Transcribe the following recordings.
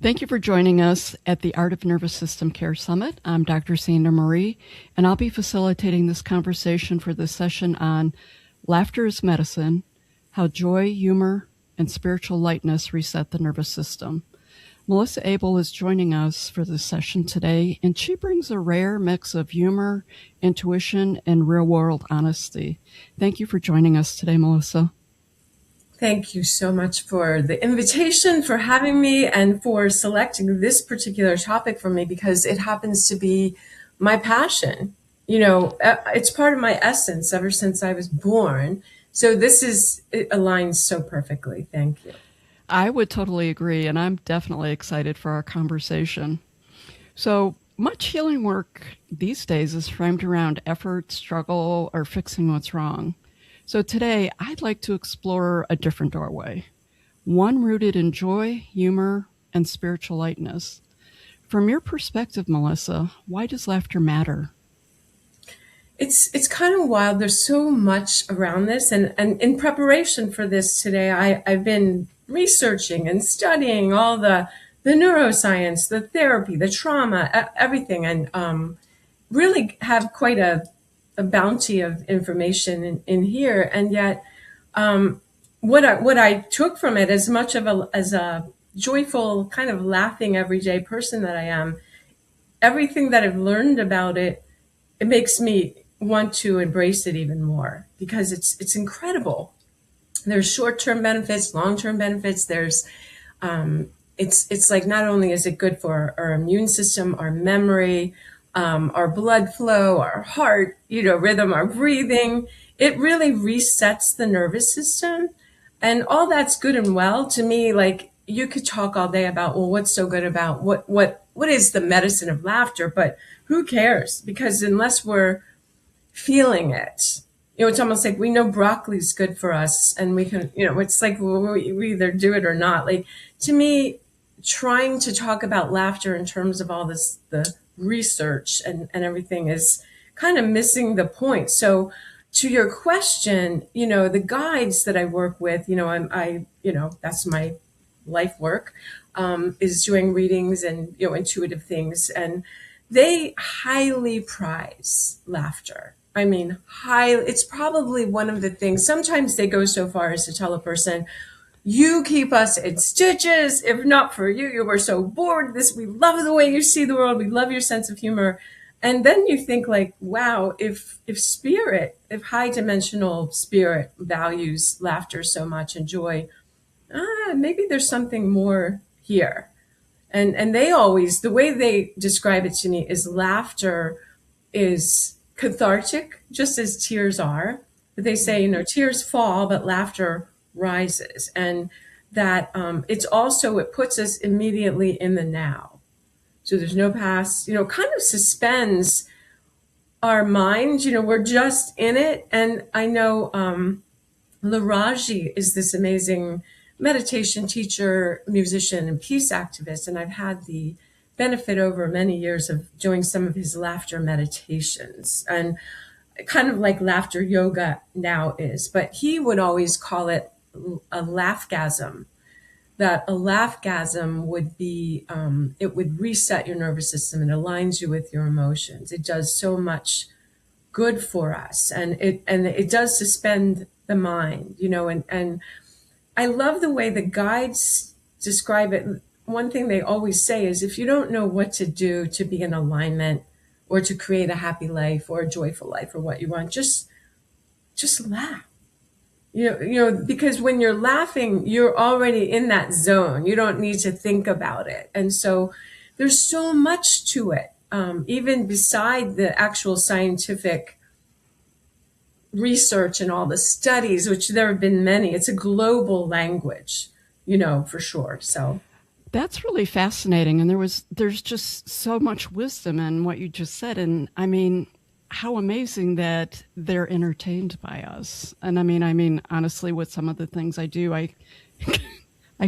Thank you for joining us at the Art of Nervous System Care Summit. I'm Dr. Sandra Marie, and I'll be facilitating this conversation for this session on Laughter is Medicine, How Joy, Humor, and Spiritual Lightness Reset the Nervous System. Melissa Abel is joining us for this session today, and she brings a rare mix of humor, intuition, and real-world honesty. Thank you for joining us today, Melissa. Thank you so much for the invitation, for having me, and for selecting this particular topic for me, because it happens to be my passion. You know, it's part of my essence ever since I was born. So it aligns so perfectly. Thank you. I would totally agree, and I'm definitely excited for our conversation. So much healing work these days is framed around effort, struggle, or fixing what's wrong. So today, I'd like to explore a different doorway, one rooted in joy, humor, and spiritual lightness. From your perspective, Melissa, why does laughter matter? It's kind of wild. There's so much around this. And in preparation for this today, I've been researching and studying all the neuroscience, the therapy, the trauma, everything, and really have quite a bounty of information in here. And yet, what I took from it, as much of as a joyful, kind of laughing everyday person that I am, everything that I've learned about it, it makes me want to embrace it even more, because it's incredible. There's short-term benefits, long-term benefits. There's it's like, not only is it good for our immune system, our memory, our blood flow, our heart, rhythm, our breathing. It really resets the nervous system, and all that's good and well. To me, like, you could talk all day about, well, what's so good about what is the medicine of laughter, but who cares? Because unless we're feeling it, it's almost like we know broccoli's good for us, and we can, it's like we either do it or not. Like, to me, trying to talk about laughter in terms of all this, the research and everything, is kind of missing the point. So to your question, the guides that I work with, that's my life work, is doing readings and, intuitive things. And they highly prize laughter. I mean, it's probably one of the things. Sometimes they go so far as to tell a person, you keep us in stitches. If not for you, you were so bored. We love the way you see the world. We love your sense of humor. And then you think, like, wow, if high dimensional spirit values laughter so much and joy, maybe there's something more here. And they always, the way they describe it to me is, laughter is cathartic, just as tears are. But they say, tears fall, but laughter rises. And that it puts us immediately in the now. So there's no past, kind of suspends our mind. We're just in it. And I know Laraji is this amazing meditation teacher, musician, and peace activist. And I've had the benefit over many years of doing some of his laughter meditations, and kind of like laughter yoga now is. But he would always call it a laughgasm. That a laughgasm would be, it would reset your nervous system. It aligns you with your emotions. It does so much good for us, and it does suspend the mind, and I love the way the guides describe it. One thing they always say is, if you don't know what to do to be in alignment, or to create a happy life or a joyful life, or what you want, just laugh. Because when you're laughing, you're already in that zone. You don't need to think about it. And so there's so much to it, even beside the actual scientific research and all the studies, which there have been many. It's a global language, for sure. So That's really fascinating. And there's just so much wisdom in what you just said. And I mean, how amazing that they're entertained by us. And I mean, honestly, with some of the things I do, I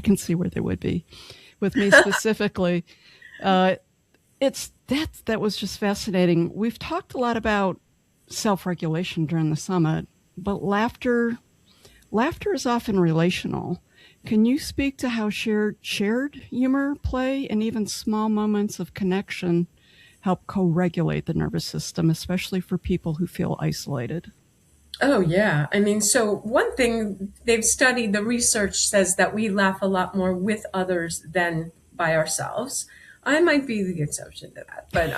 can see where they would be. With me specifically, that was just fascinating. We've talked a lot about self-regulation during the summit, but laughter is often relational. Can you speak to how shared humor, play, and even small moments of connection help co-regulate the nervous system, especially for people who feel isolated? Oh, yeah. I mean, so one thing they've studied, the research says that we laugh a lot more with others than by ourselves. I might be the exception to that, but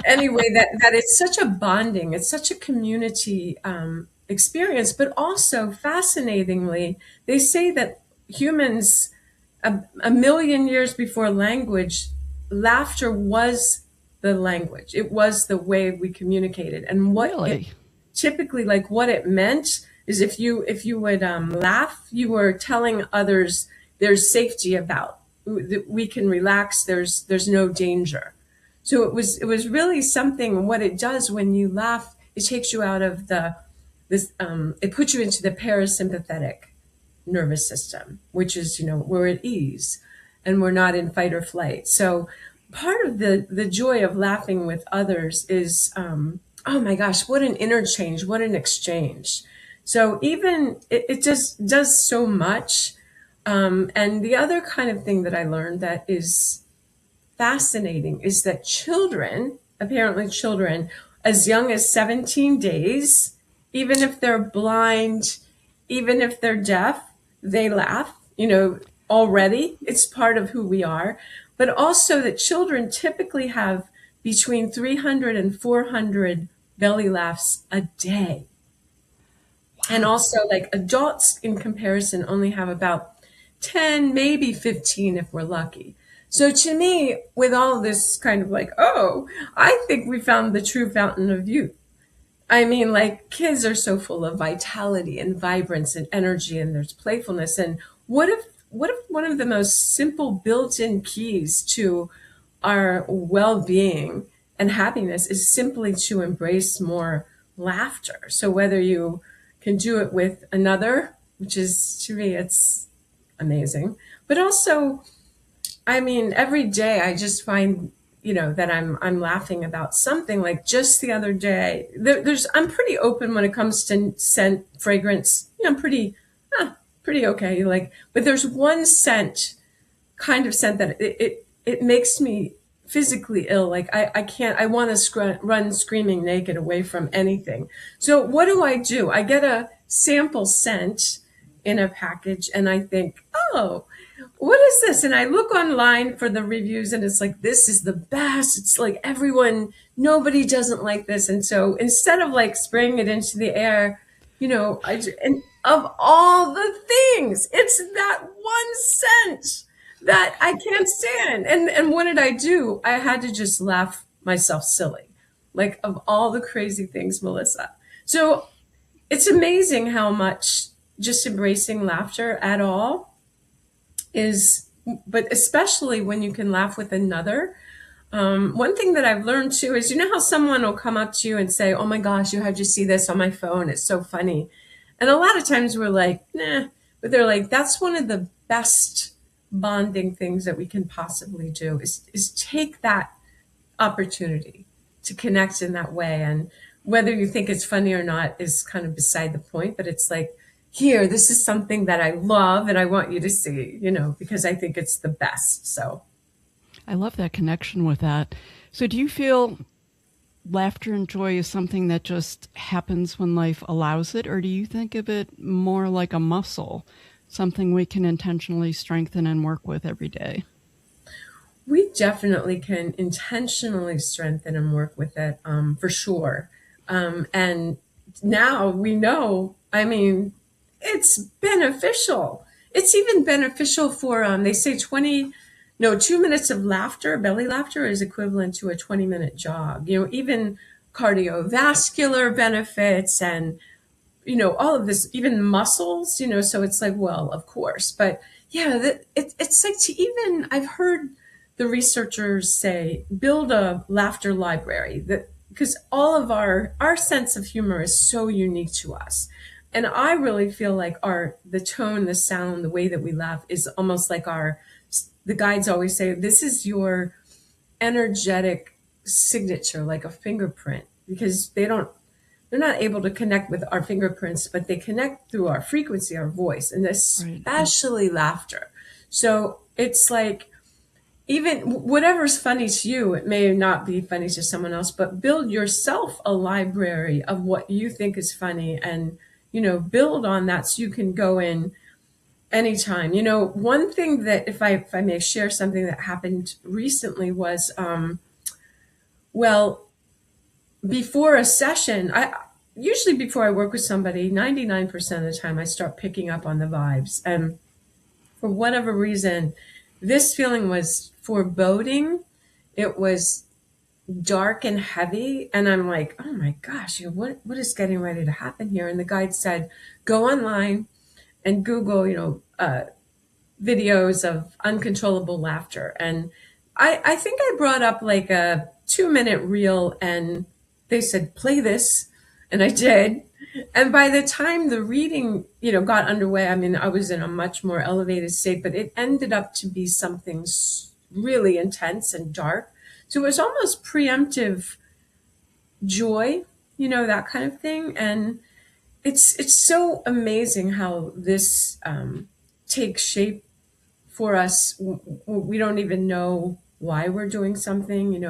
anyway, that it's such a bonding, it's such a community experience. But also, fascinatingly, they say that humans, a million years before language, laughter was the language. It was the way we communicated, and what it Really? typically, like, what it meant is if you would laugh, you were telling others there's safety about, we can relax, there's no danger. So it was really something. What it does when you laugh, it takes you out of the this it puts you into the parasympathetic nervous system, which is, we're at ease and we're not in fight or flight. So part of the joy of laughing with others is, oh my gosh, what an interchange, what an exchange. So even it just does so much. And the other kind of thing that I learned that is fascinating is that children, apparently children as young as 17 days, even if they're blind, even if they're deaf, they laugh, already. It's part of who we are. But also that children typically have between 300 and 400 belly laughs a day. And Wow. also, like, adults in comparison only have about 10, maybe 15 if we're lucky. So to me, with all this kind of like, oh, I think we found the true fountain of youth. I mean, like, kids are so full of vitality and vibrance and energy, and there's playfulness. And what if one of the most simple built-in keys to our well-being and happiness is simply to embrace more laughter? So whether you can do it with another, which is, to me, it's amazing, but also, I mean, every day I just find, that I'm laughing about something. Like, just the other day, I'm pretty open when it comes to scent, fragrance. I'm pretty okay. Like, but there's one scent, kind of scent, that it makes me physically ill. Like, I can't. I want to run screaming naked away from anything. So what do? I get a sample scent in a package, and I think, oh, what is this? And I look online for the reviews, and it's like, this is the best. It's like, nobody doesn't like this. And so instead of like spraying it into the air, and of all the things, it's that one scent that I can't stand. And what did I do? I had to just laugh myself silly, like, of all the crazy things, Melissa. So it's amazing how much just embracing laughter at all is, but especially when you can laugh with another. One thing that I've learned too is, how someone will come up to you and say, oh my gosh, you have to see this on my phone, it's so funny. And a lot of times we're like, nah, but they're like, that's one of the best bonding things that we can possibly do, is take that opportunity to connect in that way. And whether you think it's funny or not is kind of beside the point, but it's like, here, this is something that I love and I want you to see, because I think it's the best. So I love that connection with that. So do you feel laughter and joy is something that just happens when life allows it, or do you think of it more like a muscle, something we can intentionally strengthen and work with every day? we definitely can intentionally strengthen and work with it, for sure. And now we know, I mean, it's beneficial. It's even beneficial for, they say 2 minutes of laughter, belly laughter, is equivalent to a 20-minute jog. Even cardiovascular benefits, and all of this, even muscles. So it's like, well, of course, but yeah, it's like, to even, I've heard the researchers say, build a laughter library, that because all of our sense of humor is so unique to us. And I really feel like the tone, the sound, the way that we laugh is almost like the guides always say, this is your energetic signature, like a fingerprint, because they're not able to connect with our fingerprints, but they connect through our frequency, our voice, and Right. especially laughter. So it's like, even whatever's funny to you, it may not be funny to someone else, but build yourself a library of what you think is funny, and, build on that so you can go in anytime. One thing that, if I may share something that happened recently was, well, before a session, usually before I work with somebody, 99% of the time I start picking up on the vibes. And for whatever reason, this feeling was foreboding. It was dark and heavy. And I'm like, oh my gosh, what is getting ready to happen here? And the guide said, go online and Google, videos of uncontrollable laughter. And I think I brought up like a 2-minute reel, and they said, play this. And I did. And by the time the reading, got underway, I mean, I was in a much more elevated state, but it ended up to be something really intense and dark. So it was almost preemptive joy, that kind of thing. And it's so amazing how this takes shape for us. We don't even know why we're doing something.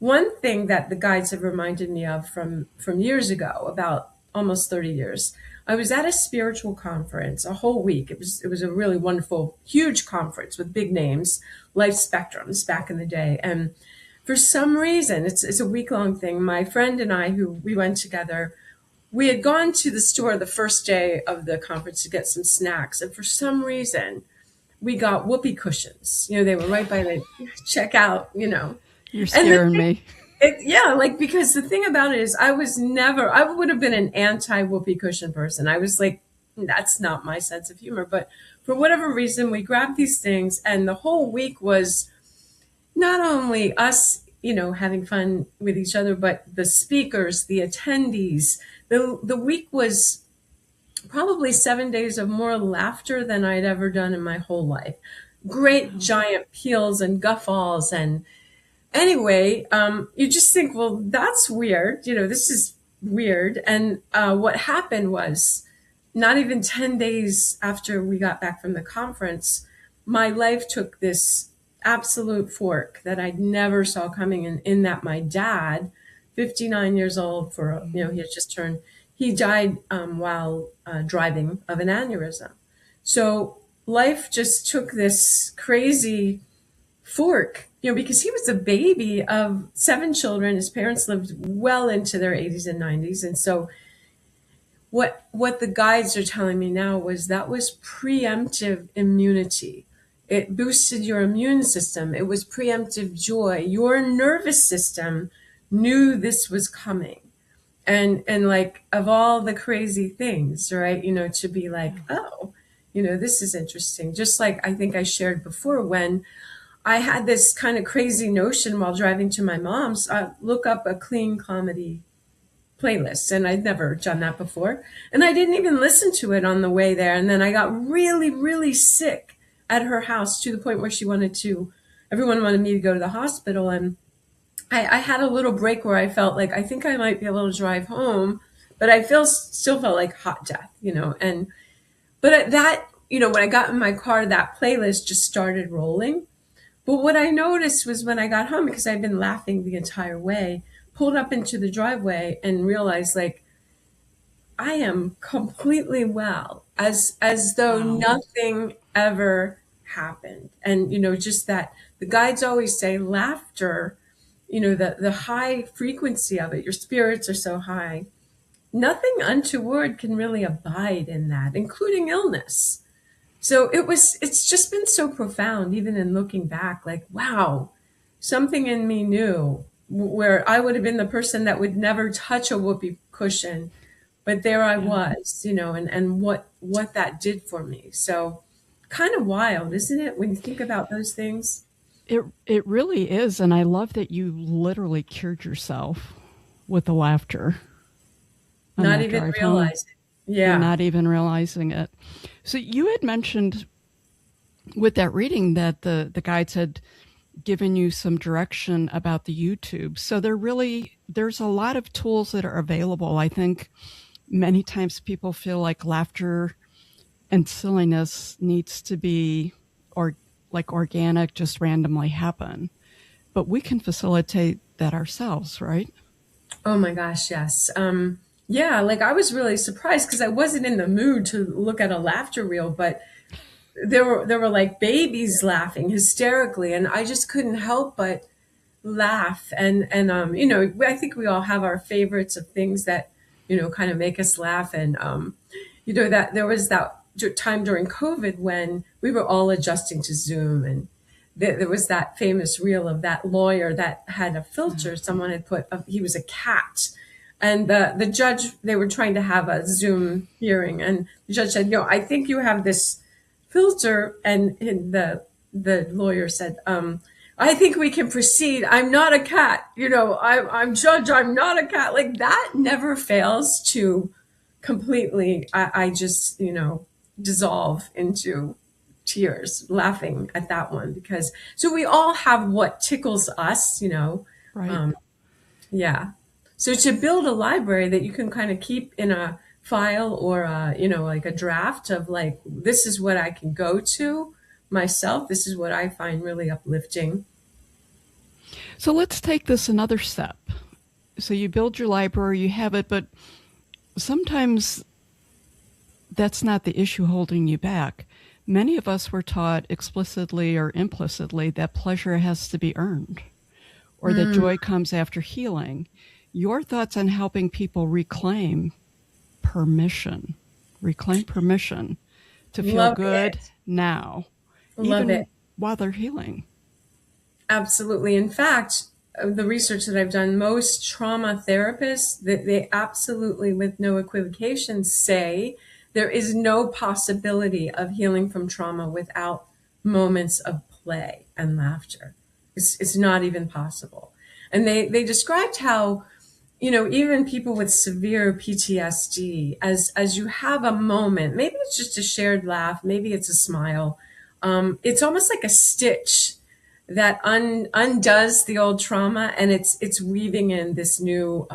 One thing that the guides have reminded me of from years ago, about almost 30 years, I was at a spiritual conference a whole week. It was a really wonderful, huge conference with big names, life spectrums back in the day. And for some reason, it's a week-long thing. My friend and I, who we went together, we had gone to the store the first day of the conference to get some snacks. And for some reason, we got whoopee cushions. They were right by the checkout, You're And scaring me. because the thing about it is I would have been an anti-whoopee cushion person. I was like, that's not my sense of humor. But for whatever reason, we grabbed these things, and the whole week was not only us, having fun with each other, but the speakers, the attendees. The week was probably 7 days of more laughter than I'd ever done in my whole life. Great giant peals and guffaws. And anyway, you just think, well, that's weird. This is weird. And what happened was, not even 10 days after we got back from the conference, my life took this absolute fork that I never saw coming, in that my dad, 59 years old, he had just turned, he died while driving of an aneurysm. So life just took this crazy fork, because he was the baby of 7 children. His parents lived well into their 80s and 90s. And so what the guides are telling me now was that was preemptive immunity. It boosted your immune system. It was preemptive joy. Your nervous system knew this was coming. And like, of all the crazy things, right, to be like, oh, this is interesting. Just like I think I shared before, when I had this kind of crazy notion while driving to my mom's, look up a clean comedy playlist. And I'd never done that before. And I didn't even listen to it on the way there. And then I got really, really sick at her house, to the point where everyone wanted me to go to the hospital. And I had a little break where I felt like, I think I might be able to drive home, but I still felt like hot death, but at that, when I got in my car, that playlist just started rolling. But what I noticed was, when I got home, because I'd been laughing the entire way, pulled up into the driveway and realized, like, I am completely well, as though nothing ever happened. And, just that the guides always say laughter, the high frequency of it, your spirits are so high. Nothing untoward can really abide in that, including illness. So it's just been so profound, even in looking back, like, wow, something in me knew, where I would have been the person that would never touch a whoopee cushion, but there I was, and what that did for me. So kind of wild, isn't it, when you think about those things? It really is, and I love that you literally cured yourself with the laughter. Not even realize it. Yeah. Not even realizing it. So you had mentioned with that reading that the guides had given you some direction about the YouTube. So there's a lot of tools that are available. I think many times people feel like laughter and silliness needs to be or like organic, just randomly happen. But we can facilitate that ourselves, right? Oh my gosh, yes. Yeah, like I was really surprised because I wasn't in the mood to look at a laughter reel, but there were like babies laughing hysterically, and I just couldn't help but laugh. And I think we all have our favorites of things that kind of make us laugh. And that there was that time during COVID when we were all adjusting to Zoom, and there was that famous reel of that lawyer that had a filter. Someone had he was a cat, and the judge, they were trying to have a Zoom hearing, and the judge said, I think you have this filter. And the lawyer said, I think we can proceed. I'm not a cat. I'm judge. I'm not a cat. Like that never fails to completely, I just, dissolve into tears laughing at that one, because so we all have what tickles us. Right. Yeah. So to build a library that you can kind of keep in a file, or like a draft of like, this is what I can go to myself. This is what I find really uplifting. So let's take this another step. So you build your library, you have it, but sometimes that's not the issue holding you back. Many of us were taught explicitly or implicitly that pleasure has to be earned, or that joy comes after healing. Your thoughts on helping people reclaim permission to feel Love good it. now, Love even it. while they're healing. Absolutely. In fact, the research that I've done, most trauma therapists, that they absolutely, with no equivocation, say there is no possibility of healing from trauma without moments of play and laughter. It's not even possible. And they described how, even people with severe PTSD, as you have a moment, maybe it's just a shared laugh, maybe it's a smile. It's almost like a stitch that undoes the old trauma, and it's weaving in this new.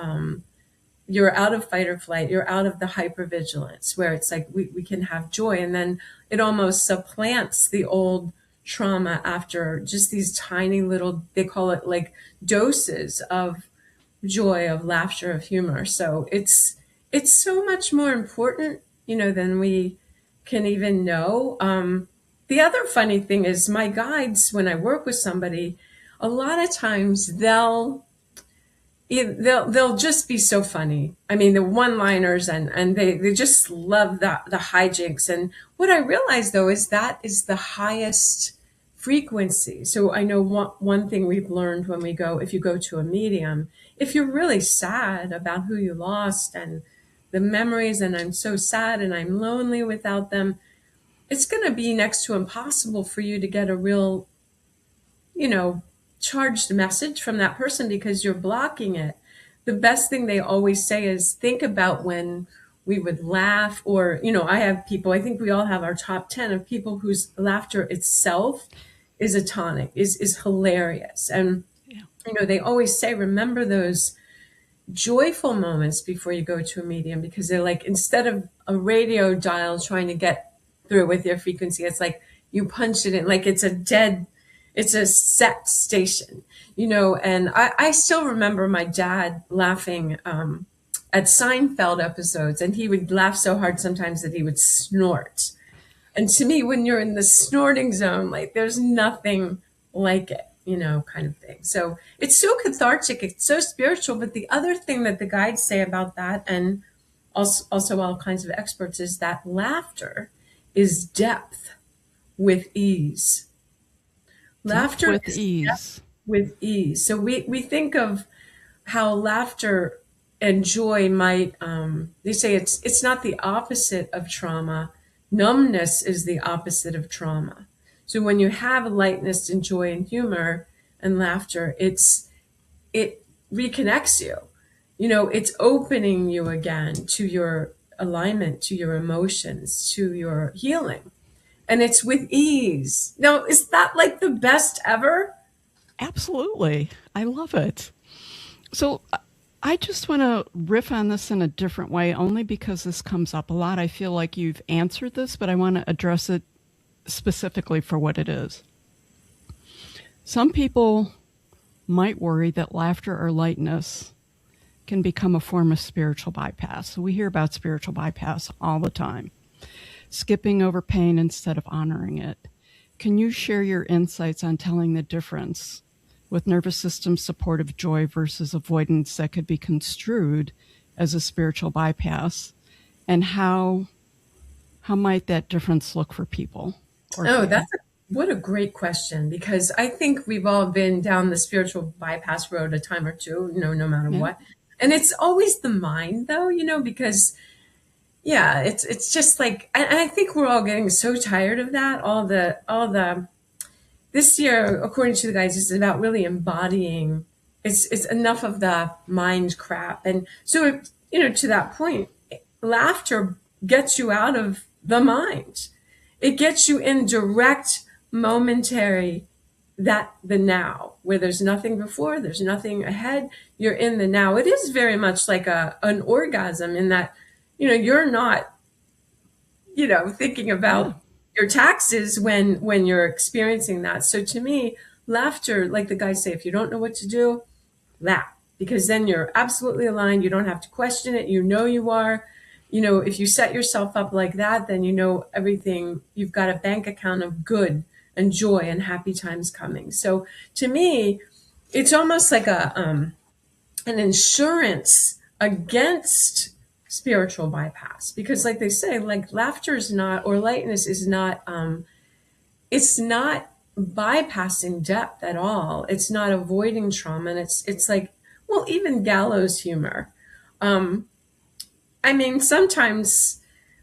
You're out of fight or flight. You're out of the hypervigilance, where it's like we can have joy, and then it almost supplants the old trauma after just these tiny little. They call it like doses of joy, of laughter, of humor. So it's so much more important, than we can even know. The other funny thing is my guides, when I work with somebody, a lot of times they'll just be so funny. I mean, the one-liners, and they just love the hijinks. And what I realize though is that is the highest frequency. So I know one thing we've learned when if you go to a medium, if you're really sad about who you lost and the memories, and I'm so sad and I'm lonely without them, it's going to be next to impossible for you to get a real, charged message from that person, because you're blocking it. The best thing they always say is think about when we would laugh, or, I have people, I think we all have our top 10 of people whose laughter itself is a tonic, is hilarious. And, they always say, remember those joyful moments before you go to a medium, because they're like, instead of a radio dial trying to get through with your frequency, it's like you punch it in, like it's a set station, and I still remember my dad laughing at Seinfeld episodes, and he would laugh so hard sometimes that he would snort. And to me, when you're in the snorting zone, like there's nothing like it, kind of thing. So it's so cathartic, it's so spiritual. But the other thing that the guides say about that, and also all kinds of experts, is that laughter is depth with ease. Laughter with is ease. with ease. So we think of how laughter and joy might, they say it's not the opposite of trauma. Numbness is the opposite of trauma. So when you have lightness and joy and humor and laughter, it reconnects you. It's opening you again to your alignment, to your emotions, to your healing. And it's with ease. Now, is that like the best ever? Absolutely. I love it. So I just want to riff on this in a different way, only because this comes up a lot. I feel like you've answered this, but I want to address it specifically for what it is. Some people might worry that laughter or lightness can become a form of spiritual bypass. So we hear about spiritual bypass all the time, skipping over pain instead of honoring it. Can you share your insights on telling the difference with nervous system supportive joy versus avoidance that could be construed as a spiritual bypass, and how might that difference look for people or Oh, feel? what a great question, because I think we've all been down the spiritual bypass road a time or two, no matter Yeah. what. And it's always the mind though, because yeah, it's just like, and I think we're all getting so tired of that. All the this year, according to the guys, is about really embodying. It's enough of the mind crap, and so to that point, laughter gets you out of the mind. It gets you in direct, momentary, that the now, where there's nothing before, there's nothing ahead. You're in the now. It is very much like an orgasm in that, you're not thinking Yeah. about your taxes when you're experiencing that. So to me, laughter, like the guys say, if you don't know what to do, laugh, because then you're absolutely aligned. You don't have to question it. You are. If you set yourself up like that, then everything. You've got a bank account of good and joy and happy times coming. So to me, it's almost like an insurance against spiritual bypass, because like they say, like laughter is not, or lightness is not, it's not bypassing depth at all. It's not avoiding trauma. And it's like, well, even gallows humor. um I mean, sometimes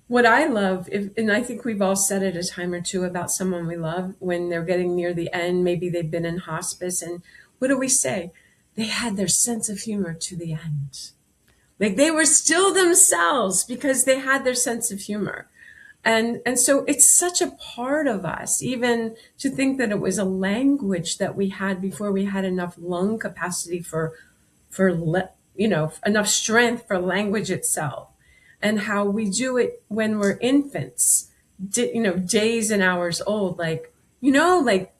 what I love, and I think we've all said it a time or two about someone we love when they're getting near the end, maybe they've been in hospice, and what do we say? They had their sense of humor to the end. Like they were still themselves because they had their sense of humor. And so it's such a part of us, even to think that it was a language that we had before we had enough lung capacity for enough strength for language itself, and how we do it when we're infants, days and hours old. Like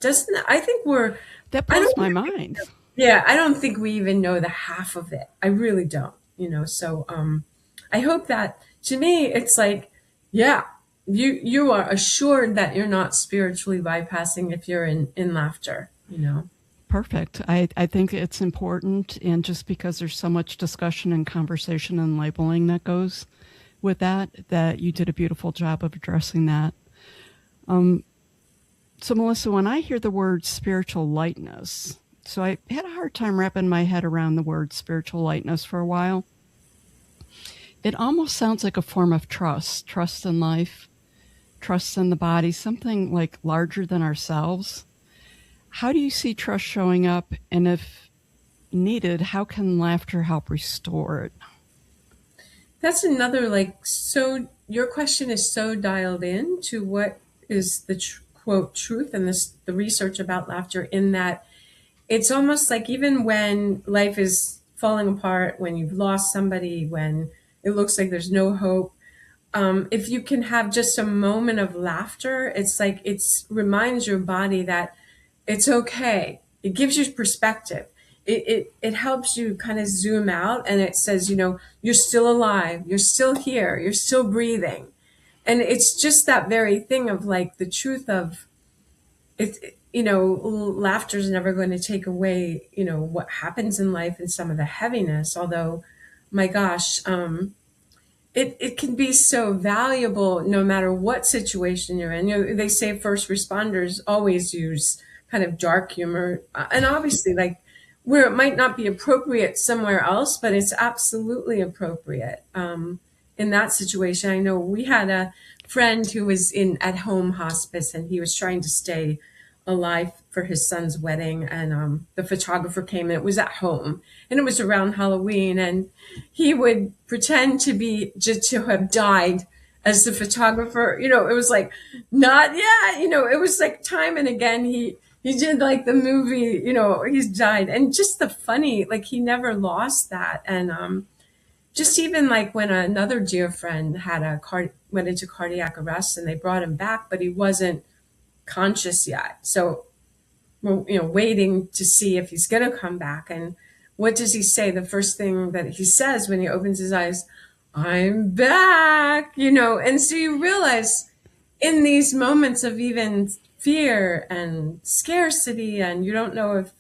doesn't I think we're That I blows don't my mind. yeah, I don't think we even know the half of it. I really don't, So I hope that, to me it's like, yeah, you are assured that you're not spiritually bypassing if you're in laughter. Perfect. I think it's important, and just because there's so much discussion and conversation and labeling that goes with that you did a beautiful job of addressing that. So, Melissa, when I hear the word spiritual lightness, so I had a hard time wrapping my head around the word spiritual lightness for a while. It almost sounds like a form of trust in life, trust in the body, something like larger than ourselves. How do you see trust showing up? And if needed, how can laughter help restore it? That's another, like, so your question is so dialed in to what is the quote truth, and the research about laughter, in that it's almost like even when life is falling apart, when you've lost somebody, when it looks like there's no hope, if you can have just a moment of laughter, it's like it's reminds your body that it's okay. It gives you perspective. It helps you kind of zoom out, and it says, you're still alive, you're still here, you're still breathing. And it's just that very thing of like the truth of it. Laughter is never going to take away, what happens in life and some of the heaviness. Although, my gosh, it can be so valuable no matter what situation you're in. They say first responders always use kind of dark humor, and obviously, like, where it might not be appropriate somewhere else, but it's absolutely appropriate in that situation. I know we had a friend who was in at home hospice, and he was trying to stay alive for his son's wedding, and the photographer came, and it was at home, and it was around Halloween, and he would pretend to be just to have died as the photographer. It was like, not yet. It was like time and again He did like the movie, he's died. And just the funny, like he never lost that. And just even like when another dear friend went into cardiac arrest and they brought him back, but he wasn't conscious yet. So we're, waiting to see if he's going to come back. And what does he say? The first thing that he says when he opens his eyes, I'm back, and so you realize in these moments of even fear and scarcity, and you don't know if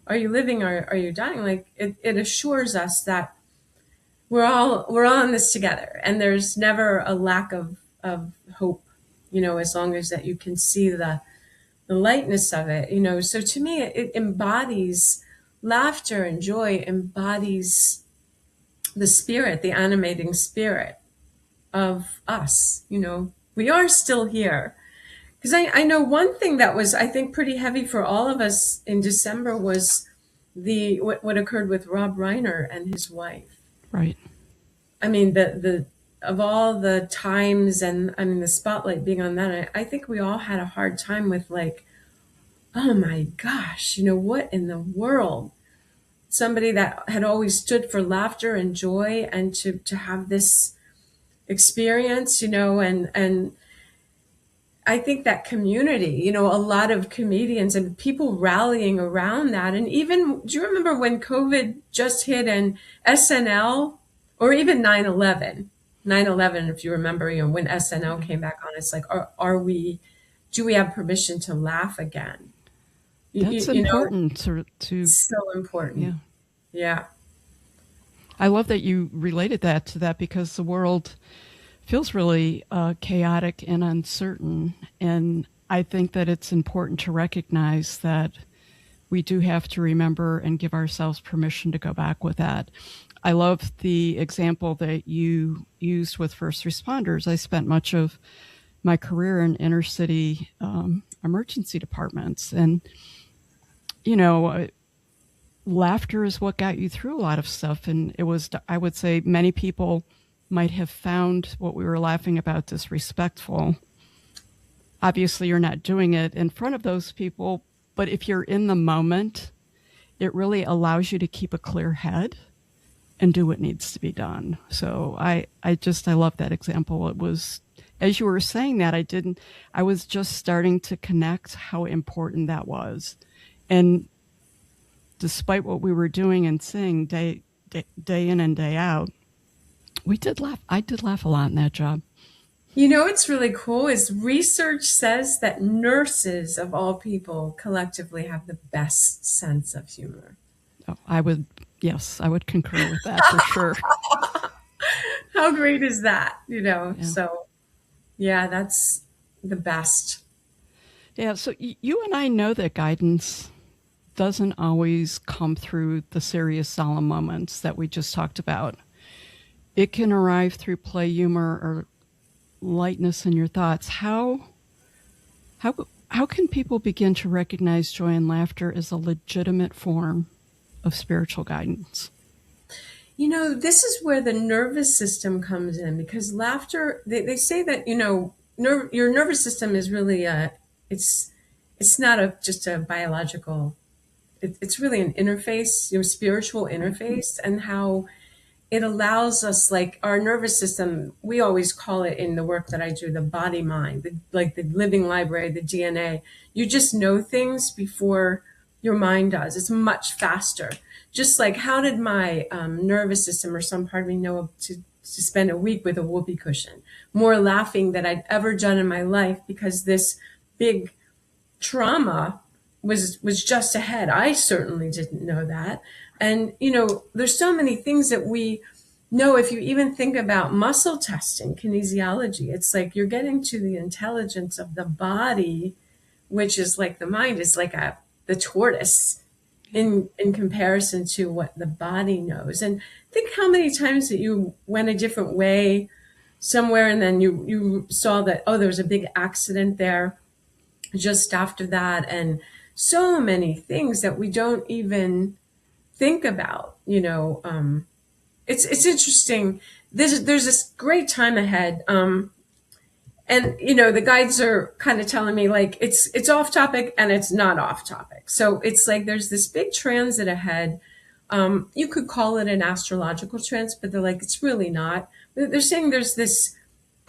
are you living or are you dying, like it assures us that we're all in this together, and there's never a lack of hope, as long as that you can see the lightness of it, so to me it embodies laughter, and joy embodies the spirit, the animating spirit of us. We are still here. Because I know one thing that was, I think, pretty heavy for all of us in December was what occurred with Rob Reiner and his wife. Right. I mean, the of all the times, and I mean the spotlight being on that, I think we all had a hard time with like, oh my gosh, what in the world? Somebody that had always stood for laughter and joy, and to have this experience, and I think that community, a lot of comedians and people rallying around that. And even, do you remember when COVID just hit and SNL, or even 9/11, 9/11, if you remember, when SNL came back on, it's like, do we have permission to laugh again? That's important to so important. yeah. Yeah. I love that you related that to that, because the world feels really chaotic and uncertain. And I think that it's important to recognize that we do have to remember and give ourselves permission to go back with that. I love the example that you used with first responders. I spent much of my career in inner city emergency departments. And, laughter is what got you through a lot of stuff. And it was, I would say, many people might have found what we were laughing about disrespectful. Obviously, you're not doing it in front of those people, but if you're in the moment, it really allows you to keep a clear head and do what needs to be done. So I love that example. It was, as you were saying that, I was just starting to connect how important that was. And despite what we were doing and saying day in and day out, we did laugh. I did laugh a lot in that job. What's really cool is research says that nurses, of all people, collectively have the best sense of humor. Oh, I would concur with that for sure. How great is that? Yeah. So yeah, that's the best. Yeah. So you and I know that guidance doesn't always come through the serious, solemn moments that we just talked about. It can arrive through play, humor, or lightness in your thoughts. How can people begin to recognize joy and laughter as a legitimate form of spiritual guidance? This is where the nervous system comes in, because laughter, they say that, your nervous system is really it's not just a biological, it's really an interface, spiritual interface, and how it allows us, like our nervous system, we always call it in the work that I do, the body mind, like the living library, the DNA. You just know things before your mind does. It's much faster. Just like, how did my nervous system or some part of me know to spend a week with a whoopee cushion? More laughing than I'd ever done in my life, because this big trauma was just ahead. I certainly didn't know that. And, there's so many things that we know. If you even think about muscle testing, kinesiology, it's like you're getting to the intelligence of the body, which is like the mind is like the tortoise in comparison to what the body knows. And think how many times that you went a different way somewhere, and then you saw that, oh, there was a big accident there just after that, and so many things that we don't even think about. It's interesting. There's this great time ahead, and and the guides are kind of telling me like it's off topic and it's not off topic. So it's like there's this big transit ahead. You could call it an astrological transit, but they're like it's really not. They're saying there's this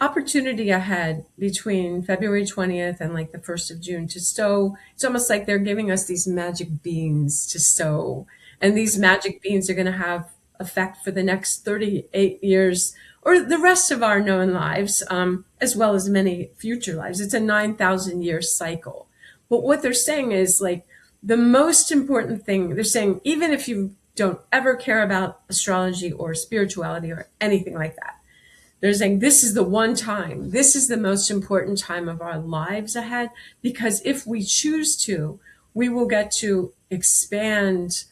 opportunity ahead between February 20th and like the 1st of June to stow. It's almost like they're giving us these magic beans to stow, and these magic beans are going to have effect for the next 38 years or the rest of our known lives, as well as many future lives. It's a 9,000 year cycle. But what they're saying is like the most important thing, they're saying, even if you don't ever care about astrology or spirituality or anything like that, they're saying this is the one time, this is the most important time of our lives ahead, because if we choose to, we will get to expand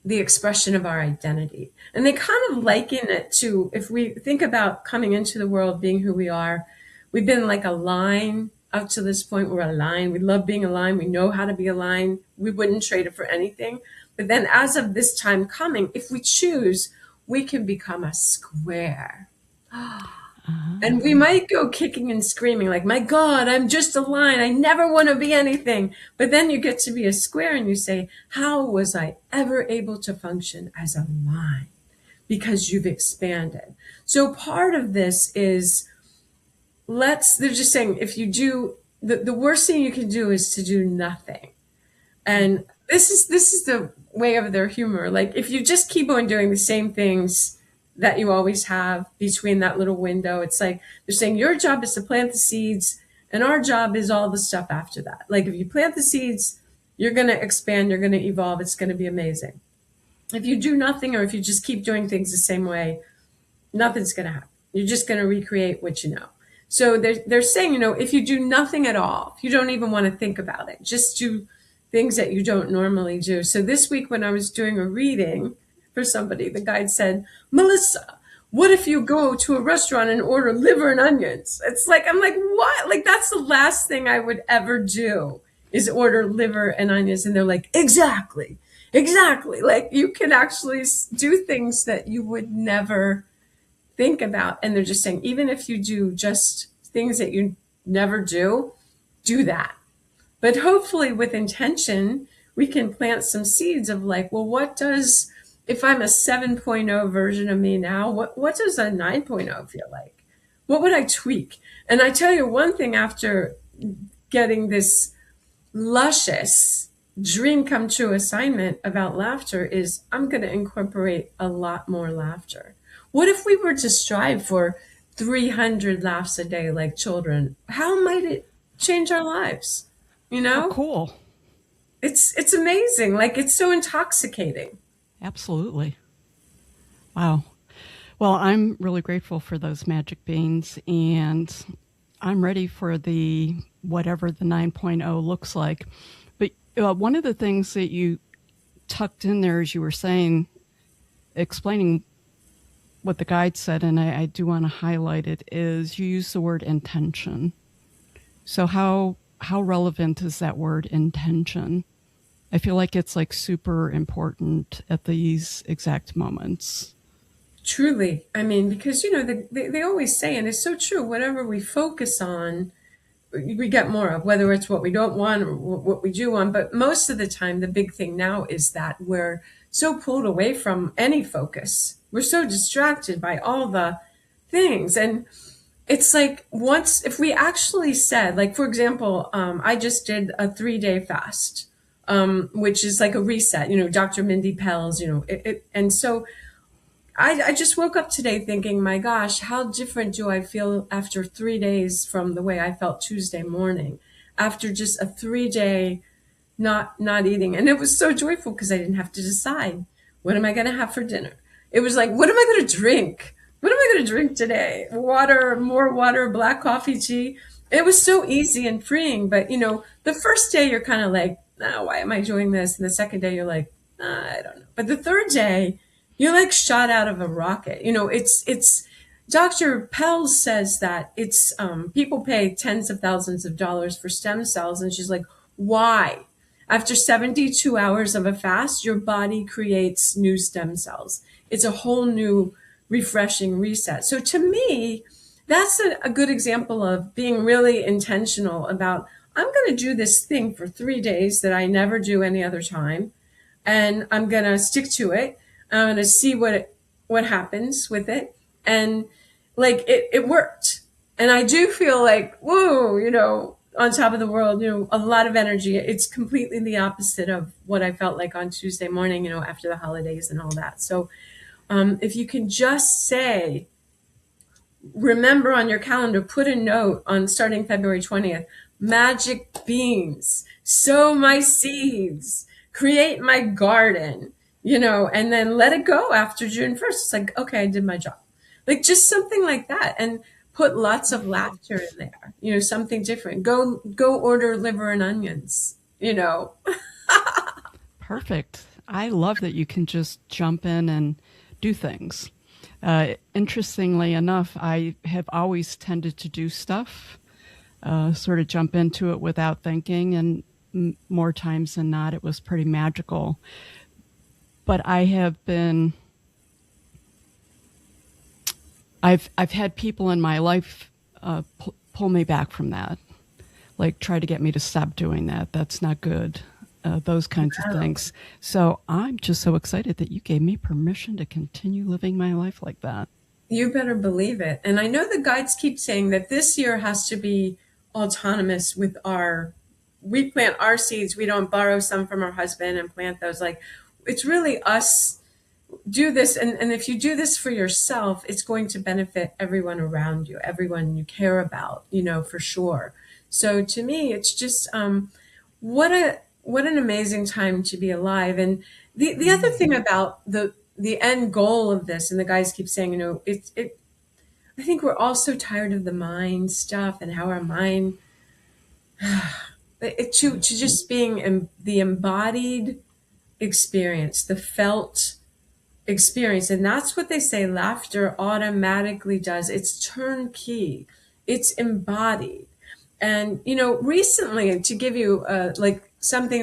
the expression of our identity. And they kind of liken it to, if we think about coming into the world, being who we are, we've been like a line up to this point. We're a line. We love being a line. We know how to be a line. We wouldn't trade it for anything. But then as of this time coming, if we choose, we can become a square. And we might go kicking and screaming like, my God, I'm just a line. I never want to be anything. But then you get to be a square and you say, how was I ever able to function as a line? Because you've expanded. So part of this is they're just saying, if you do, the worst thing you can do is to do nothing. And this is the way of their humor. Like if you just keep on doing the same things that you always have between that little window, it's like they're saying your job is to plant the seeds and our job is all the stuff after that. Like if you plant the seeds, you're going to expand, you're going to evolve, it's going to be amazing. If you do nothing, or if you just keep doing things the same way, nothing's going to happen. You're just going to recreate what you know. So they're saying, if you do nothing at all, if you don't even want to think about it, just do things that you don't normally do. So this week when I was doing a reading for somebody, the guide said, Melissa, what if you go to a restaurant and order liver and onions? It's like, I'm like, what? Like, that's the last thing I would ever do is order liver and onions. And they're like, exactly. Like you can actually do things that you would never think about. And they're just saying, even if you do just things that you never do that. But hopefully with intention, we can plant some seeds of like, well, if I'm a 7.0 version of me now, what does a 9.0 feel like? What would I tweak? And I tell you one thing, after getting this luscious dream come true assignment about laughter, is I'm going to incorporate a lot more laughter. What if we were to strive for 300 laughs a day like children? How might it change our lives? Oh, cool. It's amazing. Like it's so intoxicating. Absolutely. Wow. Well, I'm really grateful for those magic beans, and I'm ready for whatever the 9.0 looks like. But one of the things that you tucked in there, as you were saying, explaining what the guide said, and I do want to highlight it, is you use the word intention. So how relevant is that word intention? I feel like it's like super important at these exact moments. Truly. I mean, because, they always say, and it's so true, whatever we focus on, we get more of, whether it's what we don't want or what we do want. But most of the time, the big thing now is that we're so pulled away from any focus. We're so distracted by all the things. And it's like if we actually said, like, for example, I just did a 3-day fast, which is like a reset, Dr. Mindy Pell's, and so I just woke up today thinking, my gosh, how different do I feel after 3 days from the way I felt Tuesday morning, after just a 3-day not eating. And it was so joyful because I didn't have to decide, what am I going to have for dinner? It was like, what am I going to drink? What am I going to drink today? Water, more water, black coffee, tea. It was so easy and freeing. But, the first day you're kind of like, why am I doing this? And the second day you're like, I don't know. But the third day, you're like shot out of a rocket. It's Dr. Pell says that it's people pay tens of thousands of dollars for stem cells. And she's like, why? After 72 hours of a fast, your body creates new stem cells. It's a whole new refreshing reset. So to me, that's a good example of being really intentional about, I'm going to do this thing for 3 days that I never do any other time, and I'm going to stick to it. I'm going to see what happens with it. And like, it worked. And I do feel like, whoa, on top of the world, a lot of energy. It's completely the opposite of what I felt like on Tuesday morning, after the holidays and all that. So if you can just say, remember on your calendar, put a note on starting February 20th, magic beans, sow my seeds, create my garden, and then let it go after June 1st. It's like, okay, I did my job. Like just something like that. And put lots of laughter in there, something different. Go order liver and onions. Perfect. I love that you can just jump in and do things. Interestingly enough, I have always tended to do stuff, sort of jump into it without thinking, and more times than not, it was pretty magical. But I've had people in my life pull me back from that, like try to get me to stop doing that. That's not good. Those kinds of things. So I'm just so excited that you gave me permission to continue living my life like that. You better believe it. And I know the guides keep saying that this year has to be autonomous with we plant our seeds. We don't borrow some from our husband and plant those. Like, it's really us do this. And if you do this for yourself, it's going to benefit everyone around you, everyone you care about, for sure. So to me, it's just, what an amazing time to be alive. And the other thing about the end goal of this, and the guys keep saying, I think we're all so tired of the mind stuff and how our mind, to just being the embodied experience, the felt experience. And that's what they say laughter automatically does. It's turnkey. It's embodied. And, recently, to give you like something